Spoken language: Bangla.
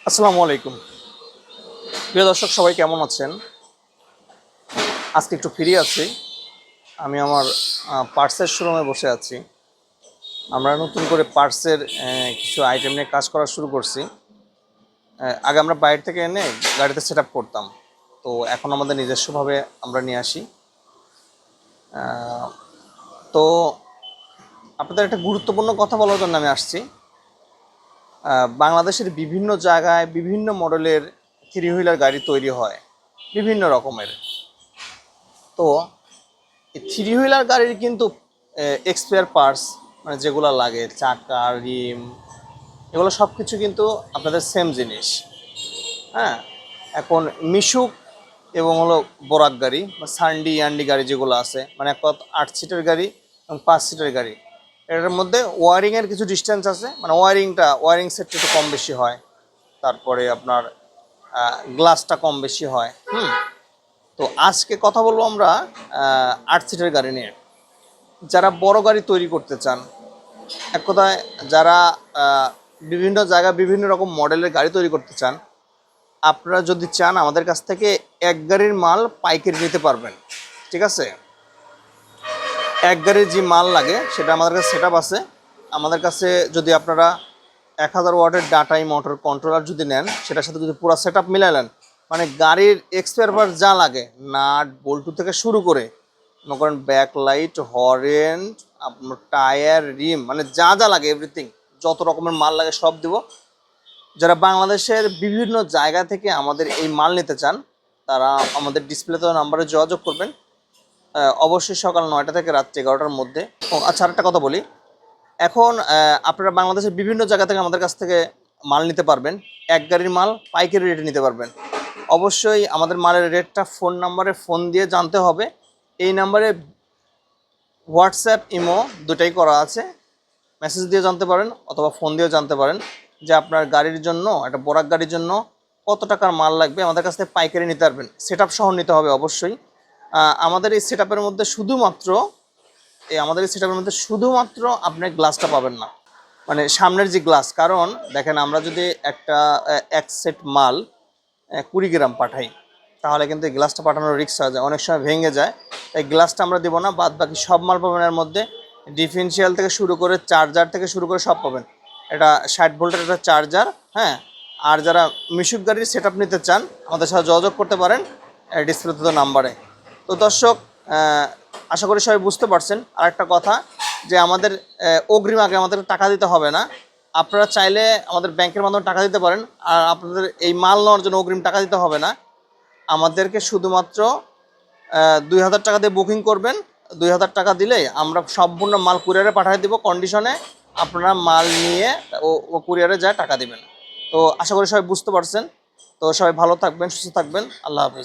আসসালামু আলাইকুম। প্রিয় দর্শক, সবাই কেমন আছেন? আজকে একটু ফ্রি আছি। আমি আমার পার্টসের শোরুমে বসে আছি। আমরা নতুন করে পার্টসের কিছু আইটেম নিয়ে কাজ করা শুরু করছি। আগে আমরা বাইরে থেকে এনে গাড়িতে সেট আপ করতাম, তো এখন আমাদের নিজস্বভাবে আমরা নিয়ে আসি। তো আপনাদের একটা গুরুত্বপূর্ণ কথা বলার জন্য আমি আসছি। বাংলাদেশের বিভিন্ন জায়গায় বিভিন্ন মডেলের থ্রি হুইলার গাড়ি তৈরি হয়, বিভিন্ন রকমের। তো এই থ্রি হুইলার গাড়ির কিন্তু এক্সপেয়ার পার্টস, মানে যেগুলো লাগে চাকা, রিম, এগুলো সব কিছু কিন্তু আপনাদের সেম জিনিস। হ্যাঁ, এখন মিশুক এবং হলো বোরাক গাড়ি বা সান্ডি ইয়ান্ডি গাড়ি যেগুলো আছে, মানে এক কথা 8 সিটের গাড়ি এবং 5 সিটের গাড়ি, এটার মধ্যে ওয়ারিংয়ের কিছু ডিস্টেন্স আছে। মানে ওয়ারিং সেটটা একটু কম বেশি হয়, তারপরে আপনার গ্লাসটা কম বেশি হয়। তো আজকে কথা বলবো আমরা 8 সিটের গাড়ি নিয়ে। যারা বড় গাড়ি তৈরি করতে চান, এক কথায় যারা বিভিন্ন জায়গায় বিভিন্ন রকম মডেলের গাড়ি তৈরি করতে চান, আপনারা যদি চান আমাদের কাছ থেকে এক গাড়ির মাল পাইকারি নিতে পারবেন। ঠিক আছে, এক গাড়ির যে মাল লাগে সেটা আমাদের কাছে সেট আপ আছে। আমাদের কাছে যদি আপনারা 1000 ওয়াটের ডাটাই মোটর কন্ট্রোলার যদি নেন, সেটার সাথে যদি পুরো সেট আপ মিলালেন, মানে গাড়ির এক্সপেয়ার পার্ট যা লাগে, নাট বল্টু থেকে শুরু করে মনে করেন ব্যাক লাইট, হরেন, আপনার টায়ার, রিম, মানে যা যা লাগে এভরিথিং, যত রকমের মাল লাগে সব দিব। যারা বাংলাদেশের বিভিন্ন জায়গা থেকে আমাদের এই মাল নিতে চান, তারা আমাদের ডিসপ্লেতে নাম্বারে যোগাযোগ করবেন। অবশ্যই সকাল 9টা থেকে রাত্রি 11টার মধ্যে। ও আচ্ছা, আরেকটা কথা বলি। এখন আপনারা বাংলাদেশের বিভিন্ন জায়গা থেকে আমাদের কাছ থেকে মাল নিতে পারবেন। এক গাড়ির মাল পাইকারি রেটে নিতে পারবেন। অবশ্যই আমাদের মালের রেটটা ফোন নাম্বারে ফোন দিয়ে জানতে হবে। এই নাম্বারে হোয়াটসঅ্যাপ, ইমো দুটাই করা আছে। মেসেজ দিয়ে জানতে পারেন অথবা ফোন দিয়েও জানতে পারেন যে আপনার গাড়ির জন্য, একটা বোরাক গাড়ির জন্য কত টাকার মাল লাগবে। আমাদের কাছ থেকে পাইকারি নিতে পারবেন। সেট আপ সহ নিতে হবে অবশ্যই। আমাদের এই সেট আপের মধ্যে শুধুমাত্র আপনি গ্লাসটা পাবেন না, মানে সামনের যে গ্লাস। কারণ দেখেন, আমরা যদি এক সেট মাল 20 গ্রাম পাঠাই, তাহলে কিন্তু এই গ্লাসটা পাঠানোর রিস্ক হয়ে যায়, অনেক সময় ভেঙে যায়। তাই গ্লাসটা আমরা দেবো না। বাদ বাকি সব মাল পাবেন এর মধ্যে। ডিফারেন্সিয়াল থেকে শুরু করে চার্জার থেকে শুরু করে সব পাবেন। এটা 60 ভোল্টের একটা চার্জার। হ্যাঁ, আর যারা মিশুক গাড়ির সেট আপ নিতে চান, আমাদের সাথে যোগাযোগ করতে পারেন ডিসপ্লেতে তো নাম্বারে। তো দর্শক, আশা করি সবাই বুঝতে পারছেন। আর একটা কথা, যে আমাদের অগ্রিম আগে আমাদের টাকা দিতে হবে না। আপনারা চাইলে আমাদের ব্যাংকের মাধ্যমে টাকা দিতে পারেন। আর আপনাদের এই মাল নেওয়ার জন্য অগ্রিম টাকা দিতে হবে না। আমাদেরকে শুধুমাত্র 2000 টাকা দিয়ে বুকিং করবেন। 2000 টাকা দিলে আমরা সম্পূর্ণ মাল কুরিয়ারে পাঠিয়ে দেবো কন্ডিশনে। আপনারা মাল নিয়ে ও কুরিয়ারে যায় টাকা দিবেন। তো আশা করি সবাই বুঝতে পারছেন। তো সবাই ভালো থাকবেন, সুস্থ থাকবেন। আল্লাহ হাফেজ।